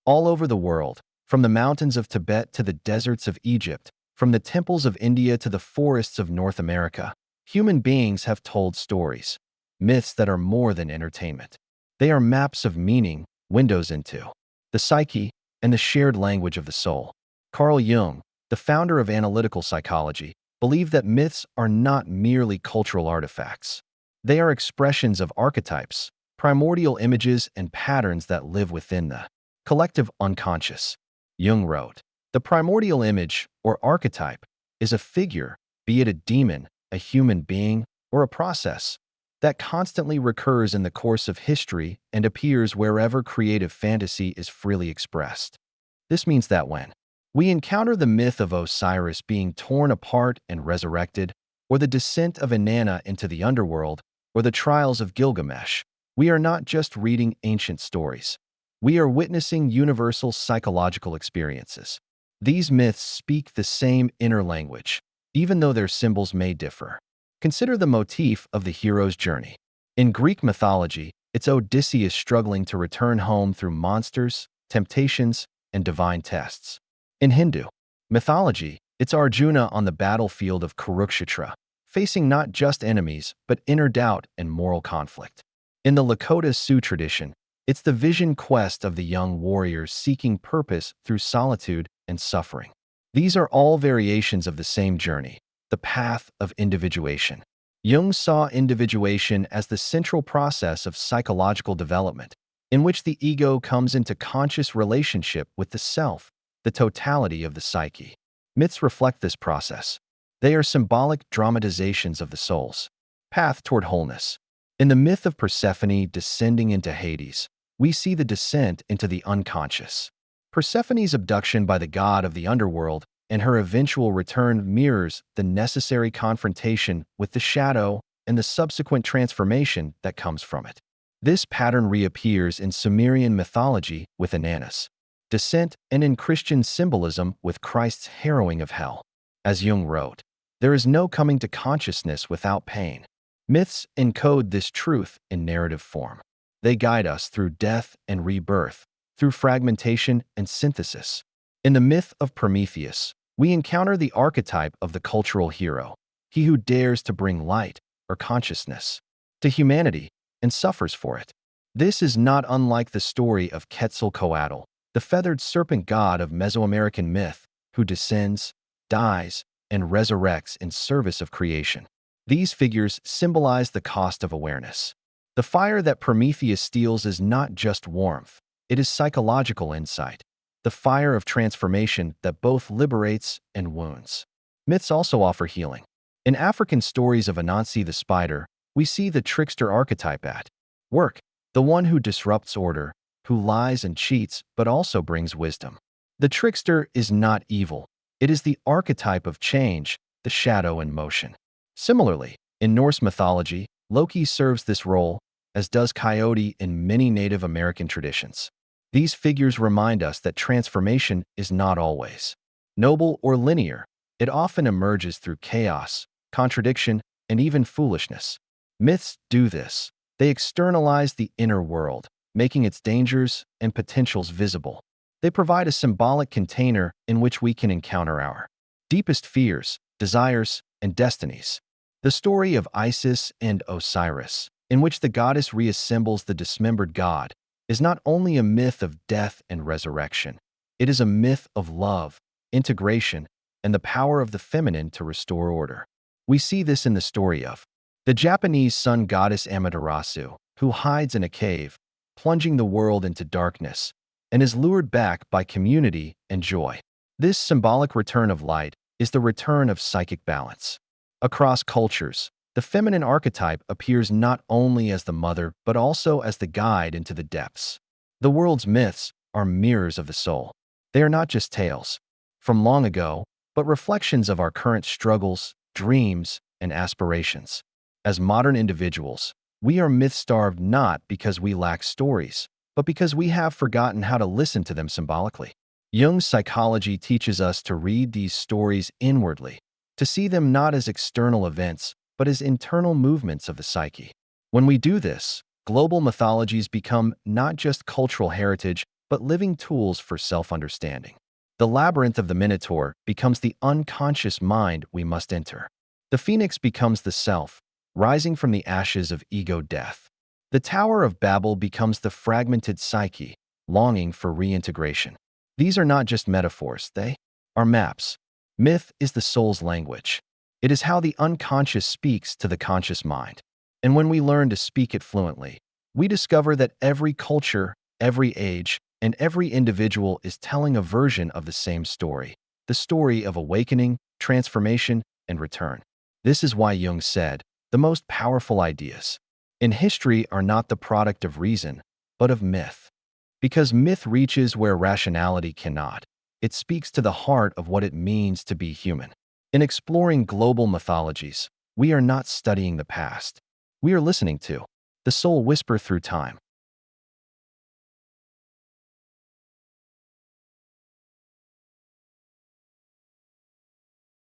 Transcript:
All over the world, from the mountains of Tibet to the deserts of Egypt, from the temples of India to the forests of North America, human beings have told stories, myths that are more than entertainment. They are maps of meaning, windows into the psyche, and the shared language of the soul. Carl Jung, the founder of analytical psychology, believed that myths are not merely cultural artifacts. They are expressions of archetypes, primordial images and patterns that live within the collective unconscious. Jung wrote, "The primordial image, or archetype, is a figure, be it a demon, a human being, or a process, that constantly recurs in the course of history and appears wherever creative fantasy is freely expressed." This means that when we encounter the myth of Osiris being torn apart and resurrected, or the descent of Inanna into the underworld, or the trials of Gilgamesh, we are not just reading ancient stories. We are witnessing universal psychological experiences. These myths speak the same inner language, even though their symbols may differ. Consider the motif of the hero's journey. In Greek mythology, it's Odysseus struggling to return home through monsters, temptations, and divine tests. In Hindu mythology, it's Arjuna on the battlefield of Kurukshetra, facing not just enemies, but inner doubt and moral conflict. In the Lakota Sioux tradition, it's the vision quest of the young warriors seeking purpose through solitude and suffering. These are all variations of the same journey, the path of individuation. Jung saw individuation as the central process of psychological development, in which the ego comes into conscious relationship with the self, the totality of the psyche. Myths reflect this process. They are symbolic dramatizations of the soul's path toward wholeness. In the myth of Persephone descending into Hades, we see the descent into the unconscious. Persephone's abduction by the god of the underworld and her eventual return mirrors the necessary confrontation with the shadow and the subsequent transformation that comes from it. This pattern reappears in Sumerian mythology with Inanna's descent and in Christian symbolism with Christ's harrowing of hell. As Jung wrote, "There is no coming to consciousness without pain." Myths encode this truth in narrative form. They guide us through death and rebirth, through fragmentation and synthesis. In the myth of Prometheus, we encounter the archetype of the cultural hero, he who dares to bring light or consciousness to humanity and suffers for it. This is not unlike the story of Quetzalcoatl, the feathered serpent god of Mesoamerican myth, who descends, dies, and resurrects in service of creation. These figures symbolize the cost of awareness. The fire that Prometheus steals is not just warmth, it is psychological insight, the fire of transformation that both liberates and wounds. Myths also offer healing. In African stories of Anansi the spider, we see the trickster archetype at work, the one who disrupts order, who lies and cheats but also brings wisdom. The trickster is not evil. It is the archetype of change, the shadow in motion. Similarly, in Norse mythology, Loki serves this role, as does Coyote in many Native American traditions. These figures remind us that transformation is not always noble or linear. It often emerges through chaos, contradiction, and even foolishness. Myths do this. They externalize the inner world, making its dangers and potentials visible. They provide a symbolic container in which we can encounter our deepest fears, desires, and destinies. The story of Isis and Osiris, in which the goddess reassembles the dismembered god, is not only a myth of death and resurrection. It is a myth of love, integration, and the power of the feminine to restore order. We see this in the story of the Japanese sun goddess Amaterasu, who hides in a cave, plunging the world into darkness, and is lured back by community and joy. This symbolic return of light is the return of psychic balance. Across cultures, the feminine archetype appears not only as the mother but also as the guide into the depths. The world's myths are mirrors of the soul. They are not just tales from long ago, but reflections of our current struggles, dreams, and aspirations. As modern individuals, we are myth-starved not because we lack stories, but because we have forgotten how to listen to them symbolically. Jung's psychology teaches us to read these stories inwardly, to see them not as external events, but as internal movements of the psyche. When we do this, global mythologies become not just cultural heritage, but living tools for self-understanding. The labyrinth of the Minotaur becomes the unconscious mind we must enter. The phoenix becomes the self, rising from the ashes of ego death. The Tower of Babel becomes the fragmented psyche, longing for reintegration. These are not just metaphors, they are maps. Myth is the soul's language. It is how the unconscious speaks to the conscious mind. And when we learn to speak it fluently, we discover that every culture, every age, and every individual is telling a version of the same story, the story of awakening, transformation, and return. This is why Jung said, the most powerful ideas in history are not the product of reason, but of myth. Because myth reaches where rationality cannot. It speaks to the heart of what it means to be human. In exploring global mythologies, we are not studying the past. We are listening to the soul whisper through time.